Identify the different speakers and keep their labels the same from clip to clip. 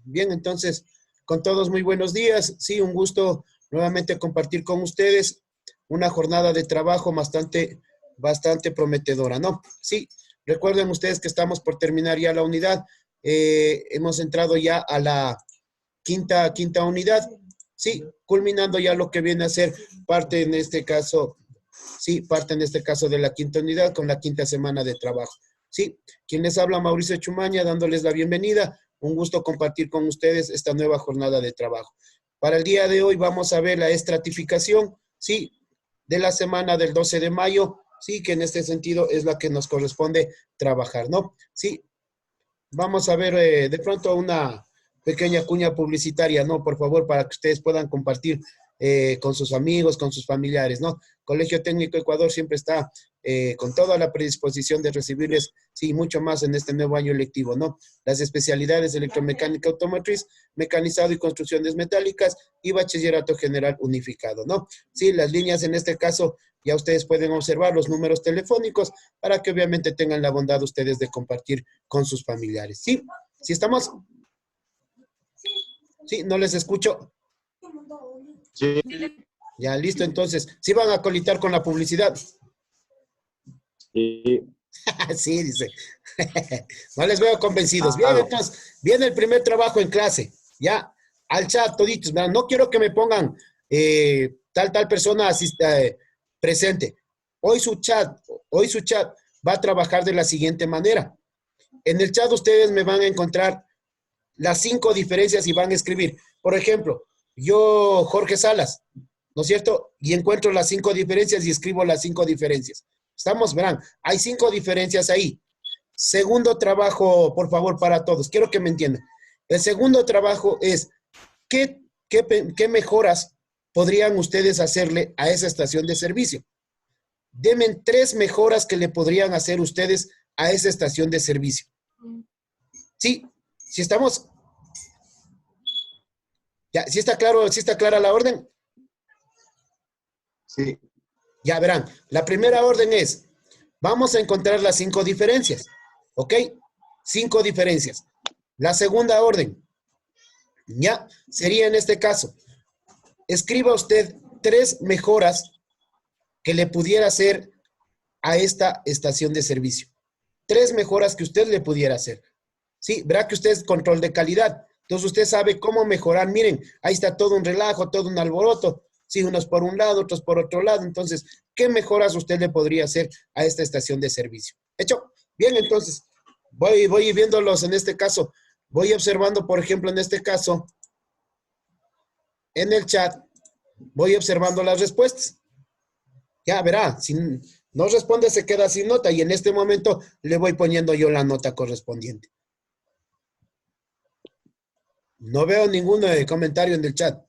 Speaker 1: Bien, entonces, con todos muy buenos días. Sí, un gusto nuevamente compartir con ustedes una jornada de trabajo bastante prometedora, ¿no? Sí, recuerden ustedes que estamos por terminar ya la unidad. Hemos entrado ya a la quinta unidad. Sí, culminando ya lo que viene a ser parte en este caso, sí, parte en este caso de la quinta unidad con la quinta semana de trabajo. Sí, quien les habla, Mauricio Chumaña, dándoles la bienvenida. Un gusto compartir con ustedes esta nueva jornada de trabajo. Para el día de hoy vamos a ver la estratificación, sí, de la semana del 12 de mayo, sí, que en este sentido es la que nos corresponde trabajar, ¿no? Sí, vamos a ver de pronto una pequeña cuña publicitaria, ¿no? Por favor, para que ustedes puedan compartir con sus amigos, con sus familiares, ¿no? Colegio Técnico Ecuador siempre está con toda la predisposición de recibirles, sí, mucho más en este nuevo año lectivo, ¿no? Las especialidades electromecánica automotriz, mecanizado y construcciones metálicas y bachillerato general unificado, ¿no? Sí, las líneas en este caso ya ustedes pueden observar los números telefónicos para que obviamente tengan la bondad ustedes de compartir con sus familiares. ¿Sí? ¿Sí estamos? Sí, no les escucho.
Speaker 2: Sí.
Speaker 1: Ya, listo, entonces. ¿Sí van a colitar con la publicidad?
Speaker 2: Sí.
Speaker 1: Sí, dice. No les veo convencidos. Bien, entonces, viene el primer trabajo en clase. Ya, al chat, toditos. No quiero que me pongan tal persona presente. Hoy su chat va a trabajar de la siguiente manera. En el chat ustedes me van a encontrar las 5 diferencias y van a escribir. Por ejemplo, yo, Jorge Salas, ¿no es cierto? Y encuentro las 5 diferencias y escribo las 5 diferencias. Estamos, verán, hay 5 diferencias ahí. Segundo trabajo, por favor, para todos. Quiero que me entiendan. El segundo trabajo es, ¿qué mejoras podrían ustedes hacerle a esa estación de servicio? Denme 3 mejoras que le podrían hacer ustedes a esa estación de servicio. Sí, si estamos. Ya, ¿sí está claro, sí está clara la orden?
Speaker 2: Sí.
Speaker 1: Ya verán, la primera orden es, vamos a encontrar las 5 diferencias, ¿ok? 5 diferencias. La segunda orden, ya, sería en este caso, escriba usted 3 mejoras que le pudiera hacer a esta estación de servicio. 3 mejoras que usted le pudiera hacer. Sí, verá que usted es control de calidad. Entonces usted sabe cómo mejorar. Miren, ahí está todo un relajo, todo un alboroto. Sí, unos por un lado, otros por otro lado. Entonces, ¿qué mejoras usted le podría hacer a esta estación de servicio? ¿Hecho? Bien, entonces, voy viéndolos en este caso. Voy observando, por ejemplo, en este caso, en el chat, voy observando las respuestas. Ya verá, si no responde se queda sin nota y en este momento le voy poniendo yo la nota correspondiente. No veo ningún comentario en el chat.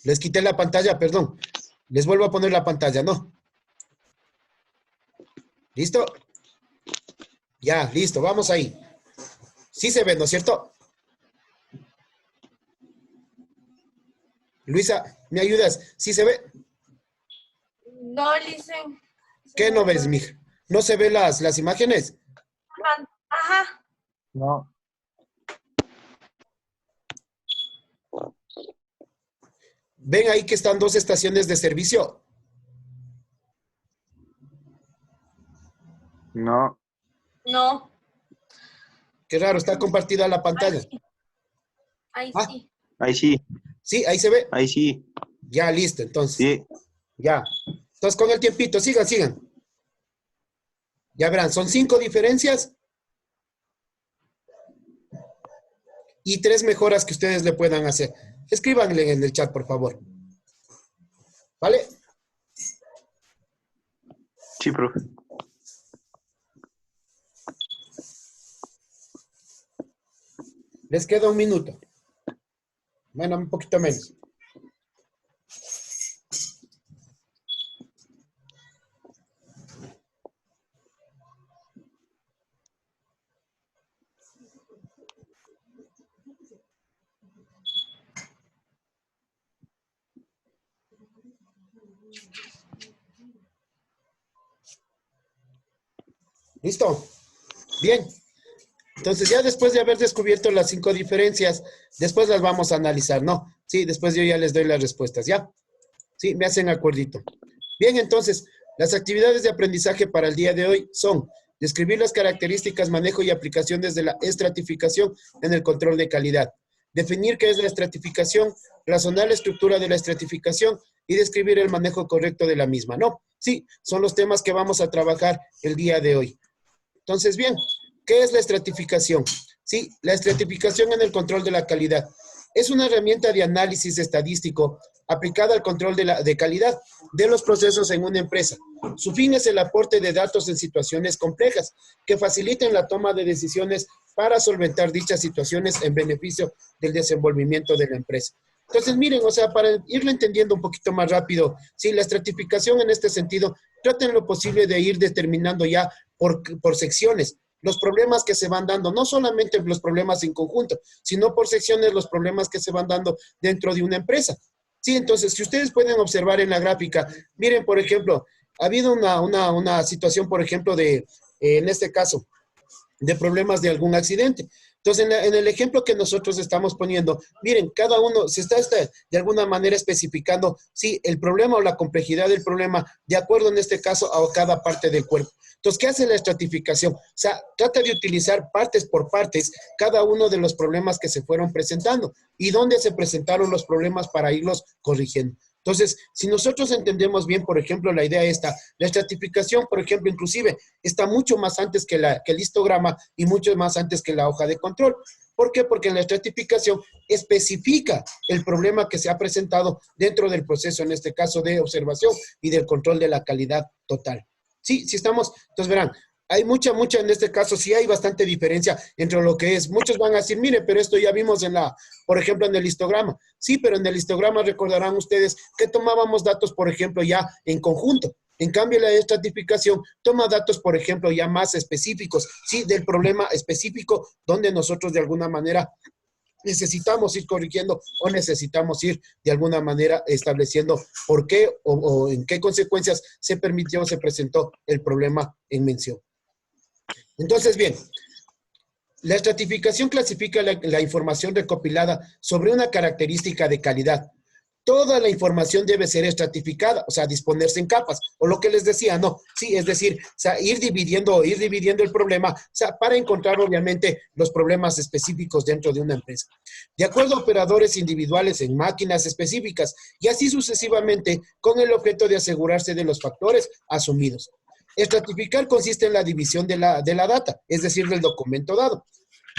Speaker 1: Les quité la pantalla, perdón. Les vuelvo a poner la pantalla, ¿no? ¿Listo? Ya, listo, vamos ahí. Sí se ve, ¿no es cierto? Luisa, ¿me ayudas? ¿Sí se ve?
Speaker 3: No, listen.
Speaker 1: ¿Qué no ves, mija? ¿No se ve las imágenes?
Speaker 3: Ajá.
Speaker 2: No.
Speaker 1: ¿Ven ahí que están 2 estaciones de servicio?
Speaker 2: No.
Speaker 3: No.
Speaker 1: Qué raro, está compartida la pantalla.
Speaker 3: Ahí
Speaker 1: Ah,
Speaker 3: sí.
Speaker 2: Ahí sí.
Speaker 1: sí, ahí se ve.
Speaker 2: Ahí sí.
Speaker 1: Ya, listo, entonces.
Speaker 2: Sí.
Speaker 1: Ya. Entonces, con el tiempito, sigan. Ya verán, son 5 diferencias y 3 mejoras que ustedes le puedan hacer. Escríbanle en el chat, por favor. ¿Vale?
Speaker 2: Sí, profe.
Speaker 1: Les queda un minuto. Bueno, un poquito menos. ¿Listo? Bien. Entonces, ya después de haber descubierto las 5 diferencias, después las vamos a analizar, ¿no? Sí, después yo ya les doy las respuestas, ¿ya? Sí, me hacen acuerdito. Bien, entonces, las actividades de aprendizaje para el día de hoy son describir las características, manejo y aplicación desde la estratificación en el control de calidad. Definir qué es la estratificación, razonar la estructura de la estratificación y describir el manejo correcto de la misma, ¿no? Sí, son los temas que vamos a trabajar el día de hoy. Entonces, bien, ¿qué es la estratificación? Sí, la estratificación en el control de la calidad. Es una herramienta de análisis estadístico aplicada al control de calidad de los procesos en una empresa. Su fin es el aporte de datos en situaciones complejas que faciliten la toma de decisiones para solventar dichas situaciones en beneficio del desenvolvimiento de la empresa. Entonces, miren, o sea, para irlo entendiendo un poquito más rápido, sí, la estratificación en este sentido, traten lo posible de ir determinando ya por secciones los problemas que se van dando, no solamente los problemas en conjunto, sino por secciones los problemas que se van dando dentro de una empresa. Sí, entonces, si ustedes pueden observar en la gráfica, miren, por ejemplo, ha habido una situación, por ejemplo, en este caso, de problemas de algún accidente. Entonces, en el ejemplo que nosotros estamos poniendo, miren, cada uno se está de alguna manera especificando, sí, el problema o la complejidad del problema, de acuerdo en este caso a cada parte del cuerpo. Entonces, ¿qué hace la estratificación? O sea, trata de utilizar partes por partes cada uno de los problemas que se fueron presentando y dónde se presentaron los problemas para irlos corrigiendo. Entonces, si nosotros entendemos bien, por ejemplo, la idea esta, la estratificación, por ejemplo, inclusive, está mucho más antes que el histograma y mucho más antes que la hoja de control. ¿Por qué? Porque en la estratificación especifica el problema que se ha presentado dentro del proceso, en este caso de observación y del control de la calidad total. Sí, sí estamos, entonces verán, hay mucha, en este caso sí hay bastante diferencia entre lo que es. Muchos van a decir, mire, pero esto ya vimos por ejemplo, en el histograma. Sí, pero en el histograma recordarán ustedes que tomábamos datos, por ejemplo, ya en conjunto. En cambio, la estratificación toma datos, por ejemplo, ya más específicos, sí, del problema específico, donde nosotros de alguna manera necesitamos ir corrigiendo o necesitamos ir de alguna manera estableciendo por qué o en qué consecuencias se permitió o se presentó el problema en mención. Entonces, bien, la estratificación clasifica la información recopilada sobre una característica de calidad. Toda la información debe ser estratificada, o sea, disponerse en capas, o lo que les decía, no, sí, es decir, o sea, ir dividiendo el problema, o sea, para encontrar obviamente los problemas específicos dentro de una empresa. De acuerdo a operadores individuales en máquinas específicas, y así sucesivamente, con el objeto de asegurarse de los factores asumidos. Estratificar consiste en la división de la data, es decir, del documento dado.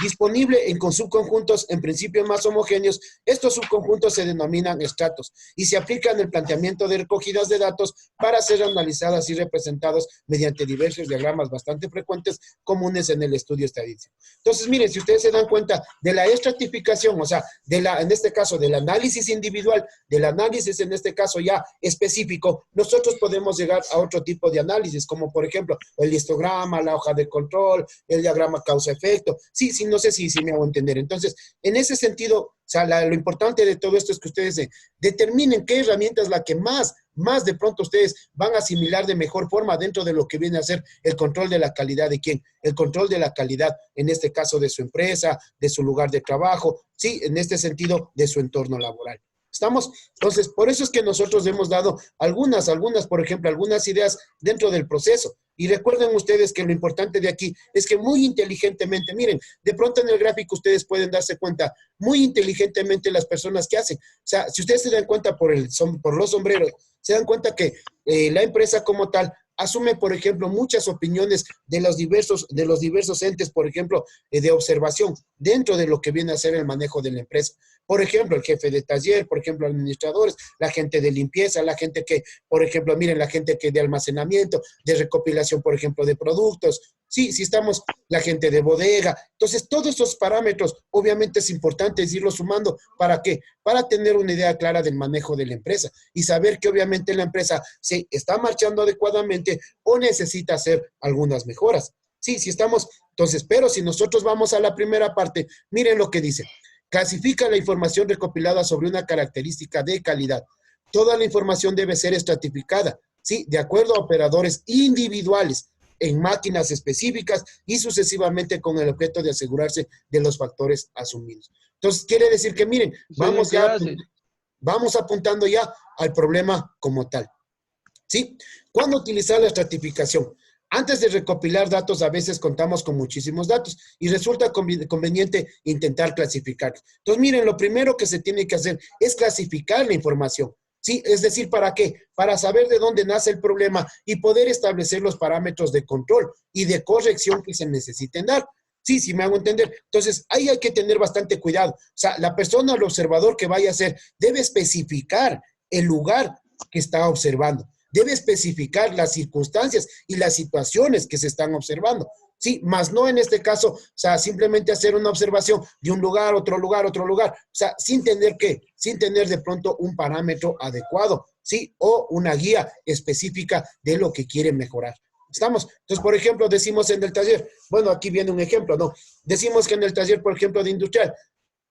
Speaker 1: Disponible en subconjuntos en principio más homogéneos, estos subconjuntos se denominan estratos y se aplican el planteamiento de recogidas de datos para ser analizadas y representados mediante diversos diagramas bastante frecuentes comunes en el estudio estadístico. Entonces, miren, si ustedes se dan cuenta de la estratificación, o sea, en este caso del análisis individual, del análisis en este caso ya específico, nosotros podemos llegar a otro tipo de análisis, como por ejemplo el histograma, la hoja de control, el diagrama causa-efecto. Sí, no sé si me hago entender. Entonces, en ese sentido, o sea, lo importante de todo esto es que ustedes determinen qué herramienta es la que más de pronto ustedes van a asimilar de mejor forma dentro de lo que viene a ser el control de la calidad de quién, el control de la calidad, en este caso de su empresa, de su lugar de trabajo, sí, en este sentido de su entorno laboral. ¿Estamos? Entonces, por eso es que nosotros hemos dado algunas, por ejemplo, algunas ideas dentro del proceso. Y recuerden ustedes que lo importante de aquí es que muy inteligentemente, miren, de pronto en el gráfico ustedes pueden darse cuenta, muy inteligentemente las personas que hacen. O sea, si ustedes se dan cuenta por los sombreros, se dan cuenta que la empresa como tal asume, por ejemplo, muchas opiniones de los diversos entes, por ejemplo, de observación dentro de lo que viene a ser el manejo de la empresa. Por ejemplo, el jefe de taller, por ejemplo, administradores, la gente de limpieza, la gente que, por ejemplo, miren, la gente que de almacenamiento, de recopilación, por ejemplo, de productos. Sí, estamos la gente de bodega. Entonces, todos estos parámetros, obviamente es importante irlos sumando. ¿Para qué? Para tener una idea clara del manejo de la empresa y saber que obviamente la empresa se está marchando adecuadamente o necesita hacer algunas mejoras. Sí, estamos. Entonces, pero si nosotros vamos a la primera parte, miren lo que dice. Clasifica la información recopilada sobre una característica de calidad. Toda la información debe ser estratificada, ¿sí? De acuerdo a operadores individuales en máquinas específicas y sucesivamente con el objeto de asegurarse de los factores asumidos. Entonces, quiere decir que, miren, vamos apuntando ya al problema como tal. ¿Sí? ¿Cuándo utilizar la estratificación? Antes de recopilar datos, a veces contamos con muchísimos datos y resulta conveniente intentar clasificarlos. Entonces, miren, lo primero que se tiene que hacer es clasificar la información. ¿Sí? Es decir, ¿para qué? Para saber de dónde nace el problema y poder establecer los parámetros de control y de corrección que se necesiten dar. Sí, sí me hago entender. Entonces, ahí hay que tener bastante cuidado. O sea, la persona, el observador que vaya a hacer, debe especificar el lugar que está observando. Debe especificar las circunstancias y las situaciones que se están observando. Sí, más no en este caso, o sea, simplemente hacer una observación de un lugar, otro lugar, otro lugar. O sea, sin tener de pronto un parámetro adecuado, ¿sí? O una guía específica de lo que quiere mejorar. ¿Estamos? Entonces, por ejemplo, decimos en el taller, bueno, aquí viene un ejemplo, ¿no? Decimos que en el taller, por ejemplo, de industrial,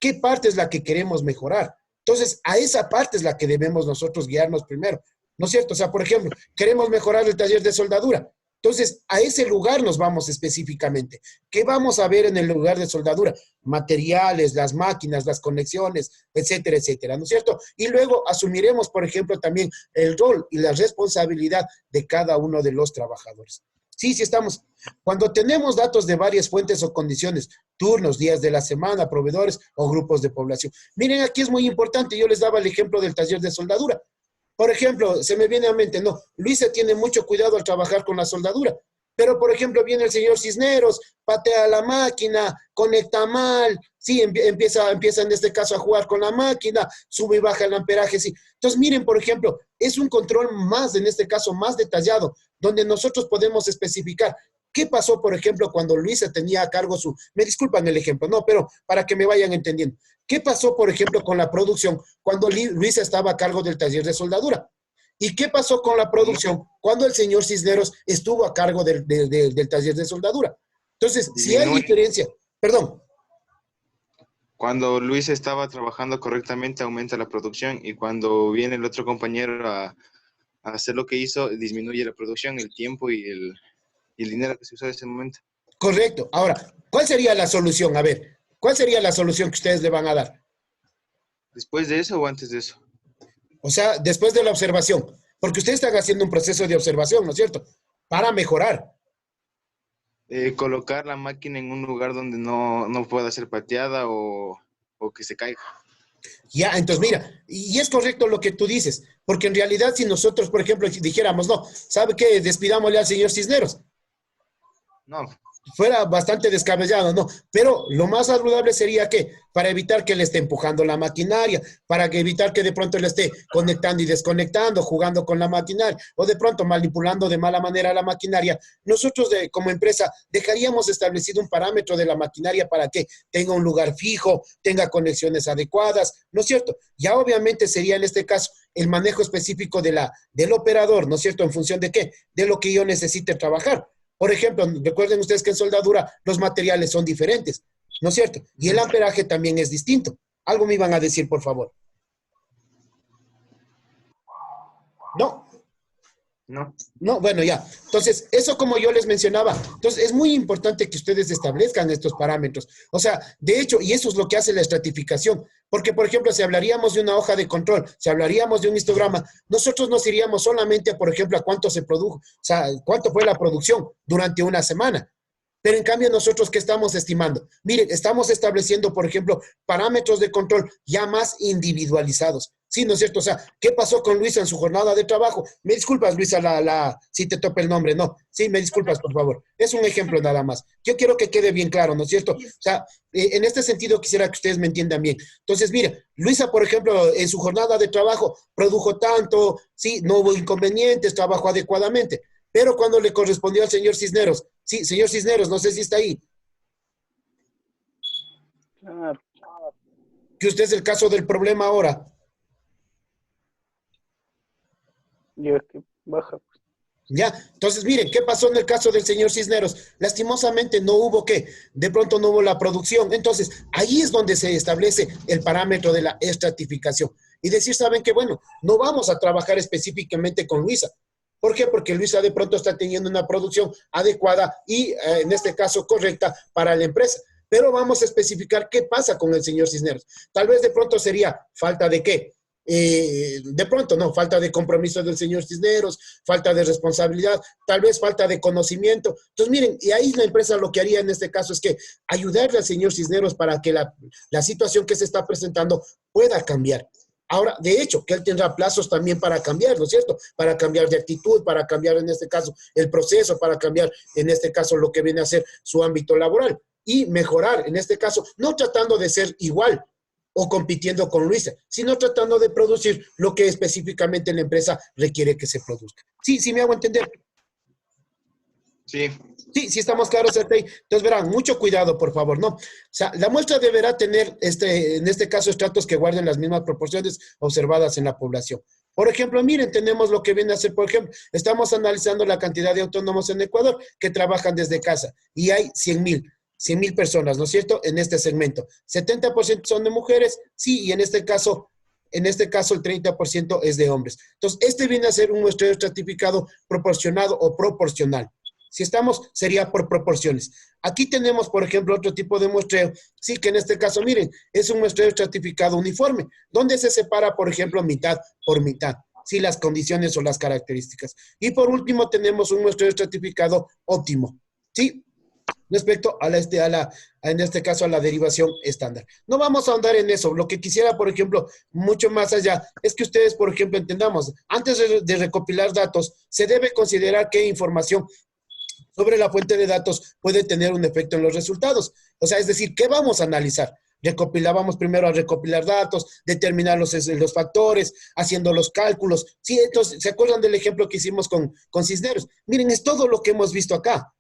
Speaker 1: ¿qué parte es la que queremos mejorar? Entonces, a esa parte es la que debemos nosotros guiarnos primero, ¿no es cierto? O sea, por ejemplo, queremos mejorar el taller de soldadura. Entonces, a ese lugar nos vamos específicamente. ¿Qué vamos a ver en el lugar de soldadura? Materiales, las máquinas, las conexiones, etcétera, etcétera, ¿no es cierto? Y luego asumiremos, por ejemplo, también el rol y la responsabilidad de cada uno de los trabajadores. Sí, sí estamos. Cuando tenemos datos de varias fuentes o condiciones, turnos, días de la semana, proveedores o grupos de población. Miren, aquí es muy importante, yo les daba el ejemplo del taller de soldadura. Por ejemplo, se me viene a mente, no, Luisa tiene mucho cuidado al trabajar con la soldadura, pero por ejemplo viene el señor Cisneros, patea la máquina, conecta mal, sí, empieza en este caso a jugar con la máquina, sube y baja el amperaje, sí. Entonces miren, por ejemplo, es un control más, en este caso, más detallado, donde nosotros podemos especificar qué pasó, por ejemplo, cuando Luisa tenía a cargo me disculpan el ejemplo, no, pero para que me vayan entendiendo. ¿Qué pasó, por ejemplo, con la producción cuando Luisa estaba a cargo del taller de soldadura? ¿Y qué pasó con la producción cuando el señor Cisneros estuvo a cargo del taller de soldadura? Entonces, si hay diferencia, perdón.
Speaker 2: Cuando Luis estaba trabajando correctamente, aumenta la producción, y cuando viene el otro compañero a hacer lo que hizo, disminuye la producción, el tiempo y el dinero que se usó en ese momento.
Speaker 1: Correcto. Ahora, ¿cuál sería la solución? A ver, ¿cuál sería la solución que ustedes le van a dar?
Speaker 2: ¿Después de eso o antes de eso?
Speaker 1: O sea, después de la observación. Porque ustedes están haciendo un proceso de observación, ¿no es cierto? Para mejorar.
Speaker 2: Colocar la máquina en un lugar donde no pueda ser pateada o que se caiga.
Speaker 1: Ya, entonces mira, y es correcto lo que tú dices, porque en realidad si nosotros, por ejemplo, dijéramos, no, ¿sabe qué? Despidámosle al señor Cisneros.
Speaker 2: No.
Speaker 1: Fuera bastante descabellado, ¿no? Pero lo más saludable sería que, para evitar que le esté empujando la maquinaria, para evitar que de pronto le esté conectando y desconectando, jugando con la maquinaria, o de pronto manipulando de mala manera la maquinaria, nosotros como empresa dejaríamos establecido un parámetro de la maquinaria para que tenga un lugar fijo, tenga conexiones adecuadas, ¿no es cierto? Ya obviamente sería en este caso el manejo específico del operador, ¿no es cierto? ¿En función de qué? De lo que yo necesite trabajar. Por ejemplo, recuerden ustedes que en soldadura los materiales son diferentes, ¿no es cierto? Y el amperaje también es distinto. Algo me iban a decir, por favor. ¿No? No, bueno, ya. Entonces, eso como yo les mencionaba, entonces es muy importante que ustedes establezcan estos parámetros. O sea, de hecho, y eso es lo que hace la estratificación, porque, por ejemplo, si hablaríamos de una hoja de control, si hablaríamos de un histograma, nosotros nos iríamos solamente, por ejemplo, a cuánto se produjo, o sea, cuánto fue la producción durante una semana. Pero en cambio, nosotros, ¿qué estamos estimando? Miren, estamos estableciendo, por ejemplo, parámetros de control ya más individualizados. Sí, ¿no es cierto? O sea, ¿qué pasó con Luisa en su jornada de trabajo? Me disculpas, Luisa, si te topa el nombre, no. Sí, me disculpas, por favor. Es un ejemplo nada más. Yo quiero que quede bien claro, ¿no es cierto? O sea, en este sentido quisiera que ustedes me entiendan bien. Entonces, mira, Luisa, por ejemplo, en su jornada de trabajo produjo tanto, sí, no hubo inconvenientes, trabajó adecuadamente. Pero cuando le correspondió al señor Cisneros, sí, señor Cisneros, no sé si está ahí.
Speaker 4: Claro.
Speaker 1: Que usted es el caso del problema ahora.
Speaker 4: Yo es que baja.
Speaker 1: Ya, entonces miren, ¿qué pasó en el caso del señor Cisneros? Lastimosamente no hubo de pronto no hubo la producción. Entonces, ahí es donde se establece el parámetro de la estratificación. Y decir, ¿saben qué? Bueno, no vamos a trabajar específicamente con Luisa. ¿Por qué? Porque Luisa de pronto está teniendo una producción adecuada y en este caso correcta para la empresa. Pero vamos a especificar qué pasa con el señor Cisneros. Tal vez de pronto sería falta de qué. De pronto, no, falta de compromiso del señor Cisneros, falta de responsabilidad, tal vez falta de conocimiento. Entonces, miren, y ahí la empresa lo que haría en este caso es que ayudarle al señor Cisneros para que la situación que se está presentando pueda cambiar. Ahora, de hecho, que él tendrá plazos también para cambiar, ¿no es cierto? Para cambiar de actitud, para cambiar en este caso el proceso, para cambiar en este caso lo que viene a ser su ámbito laboral y mejorar en este caso, no tratando de ser igual o compitiendo con Luisa, sino tratando de producir lo que específicamente la empresa requiere que se produzca. Sí, sí me hago entender.
Speaker 2: Sí.
Speaker 1: Sí, sí estamos claros hasta ahí. Entonces, verán, mucho cuidado, por favor, ¿no? O sea, la muestra deberá tener, en este caso, estratos que guarden las mismas proporciones observadas en la población. Por ejemplo, miren, tenemos lo que viene a ser, por ejemplo, estamos analizando la cantidad de autónomos en Ecuador que trabajan desde casa y hay 100,000 personas, ¿no es cierto?, en este segmento. 70% son de mujeres, sí, y en este caso el 30% es de hombres. Entonces, este viene a ser un muestreo estratificado proporcionado o proporcional. Si estamos, sería por proporciones. Aquí tenemos, por ejemplo, otro tipo de muestreo, sí, que en este caso, miren, es un muestreo estratificado uniforme, donde se separa, por ejemplo, mitad por mitad, sí, las condiciones o las características. Y por último, tenemos un muestreo estratificado óptimo, sí, respecto a en este caso, a la derivación estándar. No vamos a ahondar en eso. Lo que quisiera, por ejemplo, mucho más allá, es que ustedes, por ejemplo, entendamos, antes de recopilar datos, se debe considerar qué información sobre la fuente de datos puede tener un efecto en los resultados. O sea, es decir, ¿qué vamos a analizar? Vamos primero a recopilar datos, determinar los factores, haciendo los cálculos. Sí, entonces, ¿se acuerdan del ejemplo que hicimos con Cisneros? Miren, es todo lo que hemos visto acá.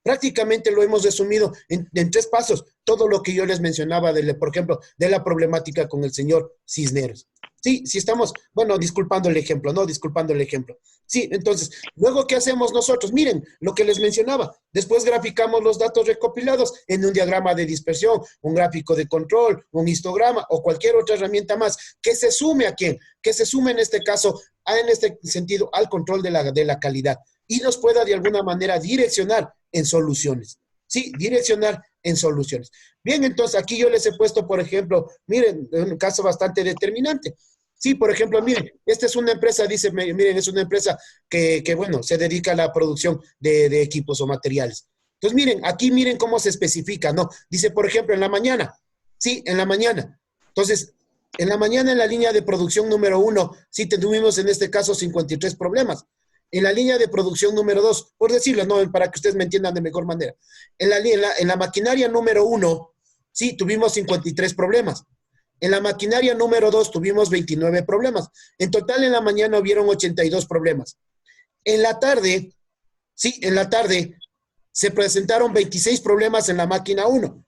Speaker 1: Prácticamente lo hemos resumido en 3 pasos, todo lo que yo les mencionaba, por ejemplo, de la problemática con el señor Cisneros. Sí, sí estamos, bueno, disculpando el ejemplo, ¿no? Disculpando el ejemplo. Sí, entonces, luego, ¿qué hacemos nosotros? Miren, lo que les mencionaba. Después graficamos los datos recopilados en un diagrama de dispersión, un gráfico de control, un histograma o cualquier otra herramienta más que se sume a quién, que se sume en este caso, en este sentido, al control de la calidad y nos pueda de alguna manera direccionar en soluciones. Sí, direccionar en soluciones. Bien, entonces aquí yo les he puesto, por ejemplo, miren, un caso bastante determinante. Sí, por ejemplo, miren, esta es una empresa, dice, miren, es una empresa que bueno, se dedica a la producción de equipos o materiales. Entonces, miren, aquí miren cómo se especifica, ¿no? Dice, por ejemplo, en la mañana. Sí, en la mañana. Entonces, en la mañana en la línea de producción número 1, sí tuvimos en este caso 53 problemas. En la línea de producción número 2, por decirlo, ¿no? Para que ustedes me entiendan de mejor manera. En la maquinaria número 1, sí, tuvimos 53 problemas. En la maquinaria número 2 tuvimos 29 problemas. En total en la mañana hubieron 82 problemas. En la tarde, sí, en la tarde se presentaron 26 problemas en la máquina 1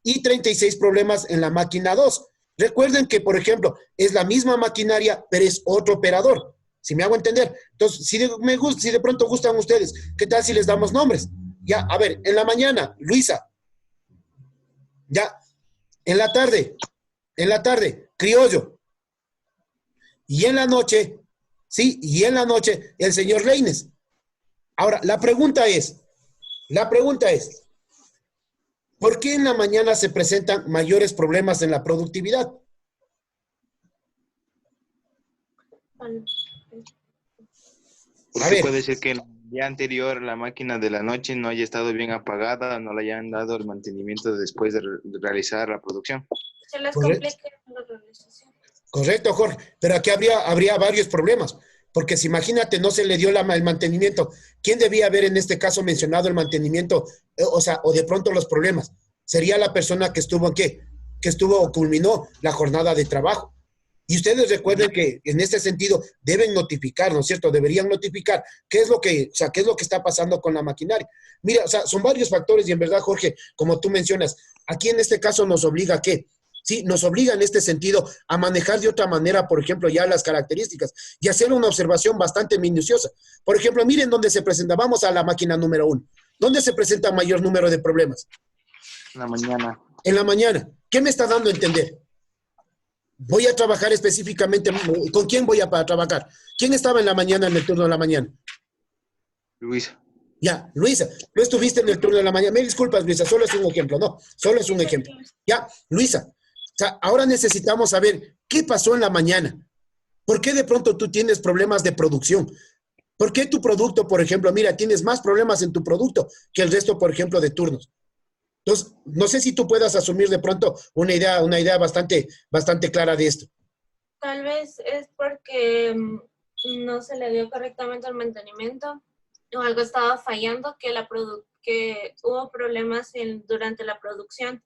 Speaker 1: y 36 problemas en la máquina 2. Recuerden que, por ejemplo, es la misma maquinaria, pero es otro operador. Si me hago entender. Entonces, si de pronto gustan ustedes, ¿qué tal si les damos nombres? Ya, a ver, en la mañana, Luisa. Ya, en la tarde, Criollo. Y en la noche, sí, y en la noche, el señor Reines. Ahora, la pregunta es, ¿por qué en la mañana se presentan mayores problemas en la productividad?
Speaker 2: Porque puede ser que el día anterior la máquina de la noche no haya estado bien apagada, no le hayan dado el mantenimiento después de realizar la producción.
Speaker 3: Se les complica la realización.
Speaker 1: Correcto, Jorge. Pero aquí habría varios problemas. Porque si imagínate, no se le dio el mantenimiento. ¿Quién debía haber en este caso mencionado el mantenimiento? O de pronto los problemas. Sería la persona que estuvo o culminó la jornada de trabajo. Y ustedes recuerden que en este sentido deben notificar, ¿no es cierto? Deberían notificar qué es lo que está pasando con la maquinaria. Mira, son varios factores y en verdad, Jorge, como tú mencionas, aquí en este caso nos obliga a ¿qué? Sí, nos obliga en este sentido a manejar de otra manera, por ejemplo, ya las características y hacer una observación bastante minuciosa. Por ejemplo, miren dónde se presenta, vamos a la máquina número 1. ¿Dónde se presenta mayor número de problemas?
Speaker 2: En la mañana.
Speaker 1: En la mañana. ¿Qué me está dando a entender? Voy a trabajar específicamente, ¿con quién voy a trabajar? ¿Quién estaba en la mañana, en el turno de la mañana?
Speaker 2: Luisa.
Speaker 1: Ya, Luisa, tú estuviste en el turno de la mañana. Me disculpas, Luisa, solo es un ejemplo, no, solo es un ejemplo. Ya, Luisa, o sea, ahora necesitamos saber qué pasó en la mañana. ¿Por qué de pronto tú tienes problemas de producción? ¿Por qué tu producto, por ejemplo, mira, tienes más problemas en tu producto que el resto, por ejemplo, de turnos? Entonces, no sé si tú puedas asumir de pronto una idea bastante clara de esto.
Speaker 3: Tal vez es porque no se le dio correctamente el mantenimiento o algo estaba fallando, que hubo problemas durante la producción.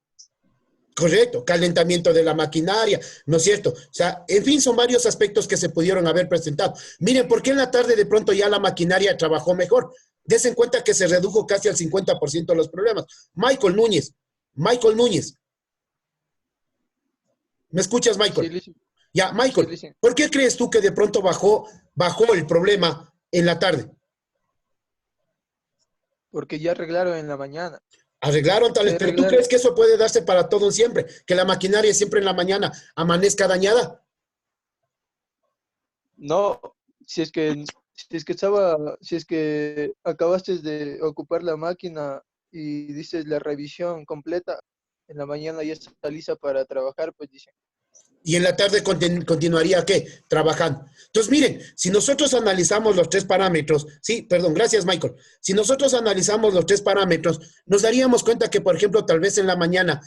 Speaker 1: Correcto, calentamiento de la maquinaria, ¿no es cierto? O sea, en fin, son varios aspectos que se pudieron haber presentado. Miren, ¿por qué en la tarde de pronto ya la maquinaria trabajó mejor? Desen cuenta que se redujo casi al 50% los problemas. Michael Núñez, ¿me escuchas,
Speaker 5: Sí,
Speaker 1: Michael?
Speaker 5: Lice.
Speaker 1: Ya,
Speaker 5: Sí,
Speaker 1: Michael,
Speaker 5: Lice.
Speaker 1: ¿por qué crees tú que de pronto bajó el problema en la tarde?
Speaker 5: Porque ya arreglaron en la mañana.
Speaker 1: Arreglaron tal vez,
Speaker 5: Se
Speaker 1: pero ¿tú
Speaker 5: arreglaron.
Speaker 1: crees que eso puede darse para todo siempre? Que la maquinaria siempre en la mañana amanezca dañada.
Speaker 5: No, si es que acabaste de ocupar la máquina y dices la revisión completa, en la mañana ya está lista para trabajar, pues dicen.
Speaker 1: Y en la tarde continuaría, ¿qué? Trabajando. Entonces, miren, si nosotros analizamos los tres parámetros, sí, perdón, gracias, Michael. Si nosotros analizamos los tres parámetros, nos daríamos cuenta que, por ejemplo, tal vez en la mañana,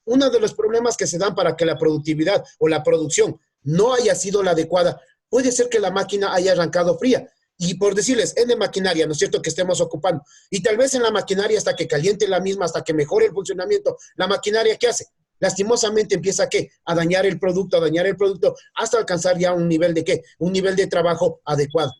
Speaker 1: uno de los problemas que se dan para que la productividad o la producción no haya sido la adecuada, puede ser que la máquina haya arrancado fría. Y por decirles, es de maquinaria, ¿no es cierto?, que estemos ocupando. Y tal vez en la maquinaria, hasta que caliente la misma, hasta que mejore el funcionamiento, la maquinaria, ¿qué hace? Lastimosamente empieza ¿a qué? A dañar el producto, hasta alcanzar ya un nivel de ¿qué? Un nivel de trabajo adecuado.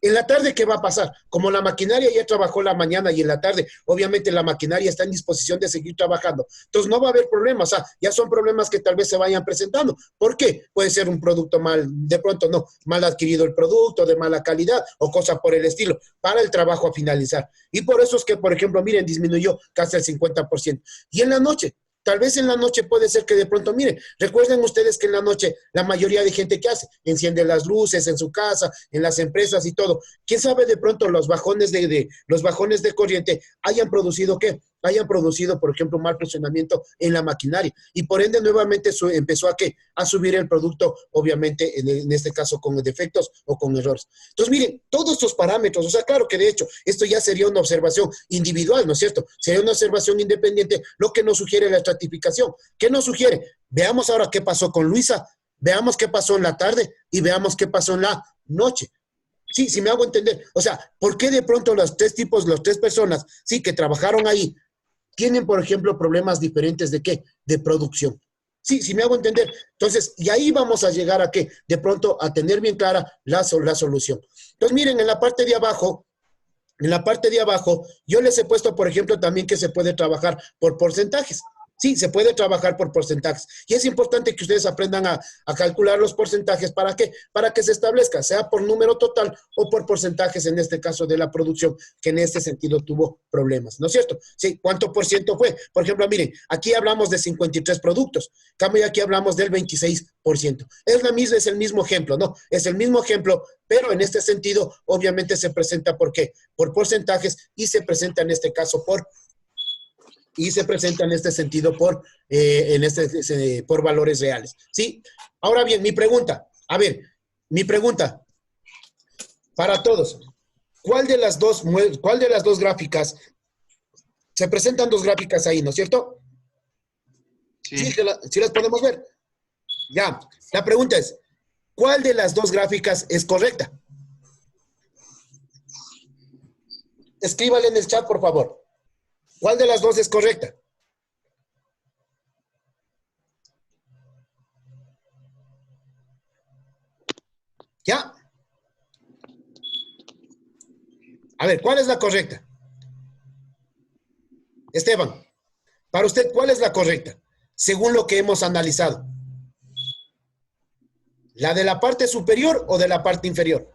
Speaker 1: En la tarde, ¿qué va a pasar? Como la maquinaria ya trabajó la mañana y en la tarde, obviamente la maquinaria está en disposición de seguir trabajando. Entonces no va a haber problemas, o sea, ya son problemas que tal vez se vayan presentando. ¿Por qué? Puede ser un producto de pronto no, mal adquirido el producto, de mala calidad o cosa por el estilo, para el trabajo a finalizar. Y por eso es que, por ejemplo, miren, disminuyó casi el 50%. Y en la noche, tal vez en la noche puede ser que de pronto, miren, recuerden ustedes que en la noche la mayoría de gente que hace, enciende las luces en su casa, en las empresas y todo. ¿Quién sabe de pronto los bajones de corriente hayan producido qué? Hayan producido, por ejemplo, un mal funcionamiento en la maquinaria. Y por ende, nuevamente empezó a qué? A subir el producto, obviamente, en este caso con defectos o con errores. Entonces, miren, todos estos parámetros, o sea, claro que de hecho, esto ya sería una observación individual, ¿no es cierto? Sería una observación independiente, lo que nos sugiere la estratificación. ¿Qué nos sugiere? Veamos ahora qué pasó con Luisa, veamos qué pasó en la tarde y veamos qué pasó en la noche. Sí, si me hago entender. O sea, ¿por qué de pronto las tres personas, sí, que trabajaron ahí, tienen, por ejemplo, problemas diferentes de qué? De producción. Sí, si me hago entender. Entonces, y ahí vamos a llegar a qué? De pronto a tener bien clara la solución. Entonces, miren, en la parte de abajo, yo les he puesto, por ejemplo, también que se puede trabajar por porcentajes. Sí, se puede trabajar por porcentajes. Y es importante que ustedes aprendan a calcular los porcentajes. ¿Para qué? Para que se establezca, sea por número total o por porcentajes, en este caso de la producción, que en este sentido tuvo problemas, ¿no es cierto? Sí, ¿cuánto por ciento fue? Por ejemplo, miren, aquí hablamos de 53 productos. En cambio, aquí hablamos del 26%. Es el mismo ejemplo, ¿no? Es el mismo ejemplo, pero en este sentido, obviamente se presenta, ¿por qué? Por porcentajes y se presenta en este caso por por valores reales. ¿Sí? Ahora bien, mi pregunta para todos, ¿cuál de las dos gráficas, se presentan dos gráficas ahí, ¿no es cierto?
Speaker 2: Sí.
Speaker 1: ¿Sí las podemos ver? Ya, la pregunta es, ¿cuál de las dos gráficas es correcta? Escríbale en el chat, por favor. ¿Cuál de las dos es correcta? ¿Ya? A ver, ¿cuál es la correcta? Esteban, para usted, ¿cuál es la correcta? Según lo que hemos analizado. ¿La de la parte superior o de la parte inferior?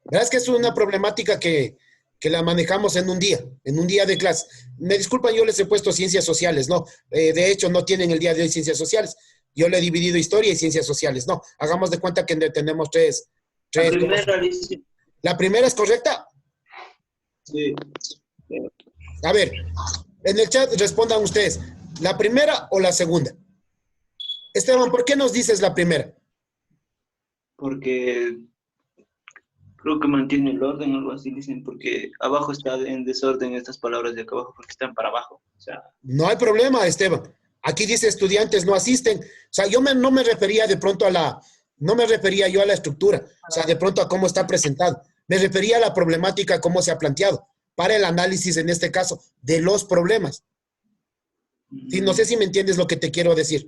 Speaker 1: Verás que es una problemática que la manejamos en un día de clase. Me disculpan, yo les he puesto ciencias sociales, ¿no? De hecho, no tienen el día de hoy ciencias sociales. Yo le he dividido historia y ciencias sociales, ¿no? Hagamos de cuenta que tenemos tres. ¿La primera es correcta?
Speaker 6: Sí.
Speaker 1: A ver, en el chat respondan ustedes, ¿la primera o la segunda? Esteban, ¿por qué nos dices la primera?
Speaker 6: Porque creo que mantiene el orden, algo así dicen, porque abajo está en desorden estas palabras de acá abajo, porque están para abajo. O sea,
Speaker 1: No hay problema, Esteban. Aquí dice estudiantes no asisten. O sea, no me refería de pronto no me refería yo a la estructura, o sea, de pronto a cómo está presentado. Me refería a la problemática, cómo se ha planteado, para el análisis, en este caso, de los problemas. Sí, no sé si me entiendes lo que te quiero decir.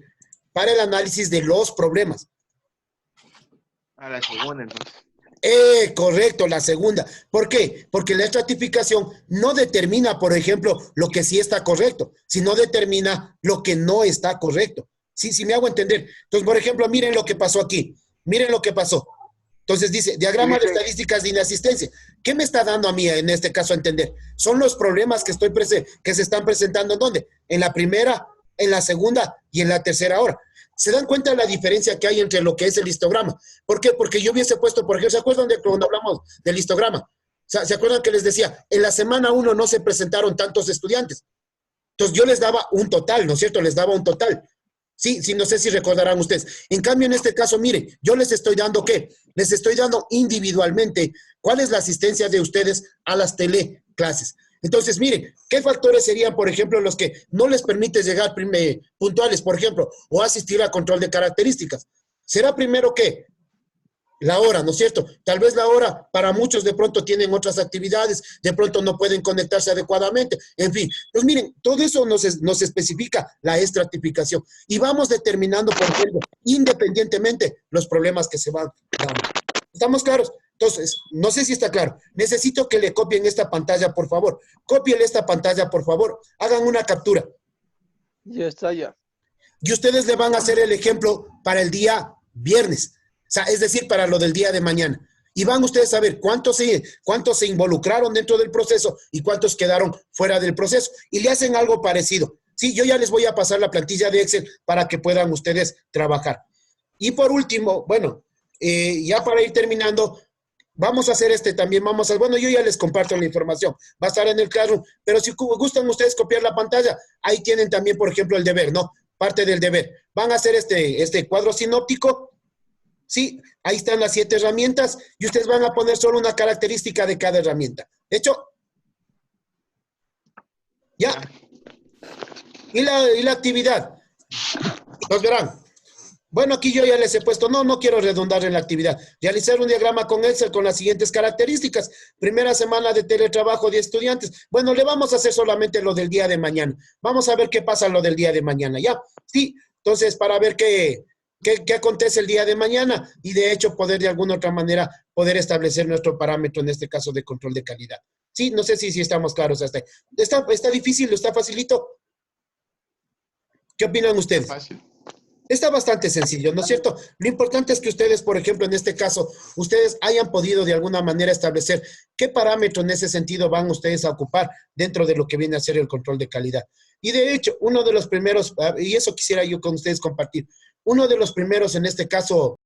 Speaker 1: Para el análisis de los problemas.
Speaker 2: A la segunda, entonces.
Speaker 1: Correcto, la segunda. ¿Por qué? Porque la estratificación no determina, por ejemplo, lo que sí está correcto, sino determina lo que no está correcto. Sí, me hago entender. Entonces, por ejemplo, miren lo que pasó aquí. Miren lo que pasó. Entonces dice, diagrama de estadísticas de inasistencia. ¿Qué me está dando a mí en este caso a entender? Son los problemas que se están presentando ¿en dónde? En la primera, en la segunda y en la tercera hora. ¿Se dan cuenta de la diferencia que hay entre lo que es el histograma? ¿Por qué? Porque yo hubiese puesto, por ejemplo, ¿se acuerdan de cuando hablamos del histograma? O sea, ¿se acuerdan que les decía, en la semana 1 no se presentaron tantos estudiantes? Entonces yo les daba un total, ¿no es cierto? Les daba un total. Sí, no sé si recordarán ustedes. En cambio, en este caso, miren, yo les estoy dando ¿qué? Les estoy dando individualmente cuál es la asistencia de ustedes a las teleclases. Entonces, miren, ¿qué factores serían, por ejemplo, los que no les permite llegar puntuales, por ejemplo, o asistir a control de características? ¿Será primero qué? La hora, ¿no es cierto? Tal vez la hora para muchos de pronto tienen otras actividades, de pronto no pueden conectarse adecuadamente, en fin. Pues miren, todo eso nos especifica la estratificación y vamos determinando, por ejemplo, independientemente los problemas que se van dando. ¿Estamos claros? Entonces, no sé si está claro. Necesito que le copien esta pantalla, por favor. Cópienle esta pantalla, por favor. Hagan una captura.
Speaker 5: Ya está, ya.
Speaker 1: Y ustedes le van a hacer el ejemplo para el día viernes. O sea, es decir, para lo del día de mañana. Y van ustedes a ver cuántos se involucraron dentro del proceso y cuántos quedaron fuera del proceso. Y le hacen algo parecido. Sí, yo ya les voy a pasar la plantilla de Excel para que puedan ustedes trabajar. Y por último, bueno, ya para ir terminando, vamos a hacer también, bueno, yo ya les comparto la información, va a estar en el Classroom, pero si gustan ustedes copiar la pantalla, ahí tienen también, por ejemplo, el deber, ¿no? Parte del deber. Van a hacer este cuadro sinóptico. Sí, ahí están las 7 herramientas y ustedes van a poner solo una característica de cada herramienta. ¿De hecho? ¿Ya? ¿Y la actividad? Los verán. Bueno, aquí yo ya les he puesto, no quiero redundar en la actividad. Realizar un diagrama con Excel con las siguientes características. Primera semana de teletrabajo de estudiantes. Bueno, le vamos a hacer solamente lo del día de mañana. Vamos a ver qué pasa lo del día de mañana, ¿ya? Sí, entonces para ver qué acontece el día de mañana y de hecho poder de alguna otra manera poder establecer nuestro parámetro, en este caso de control de calidad. Sí, no sé si estamos claros hasta ahí. ¿Está difícil? ¿Está facilito? ¿Qué opinan ustedes?
Speaker 2: Fácil.
Speaker 1: Está bastante sencillo, ¿no es cierto? Lo importante es que ustedes, por ejemplo, en este caso, ustedes hayan podido de alguna manera establecer qué parámetros en ese sentido van ustedes a ocupar dentro de lo que viene a ser el control de calidad. Y de hecho, uno de los primeros, y eso quisiera yo con ustedes compartir, uno de los primeros en este caso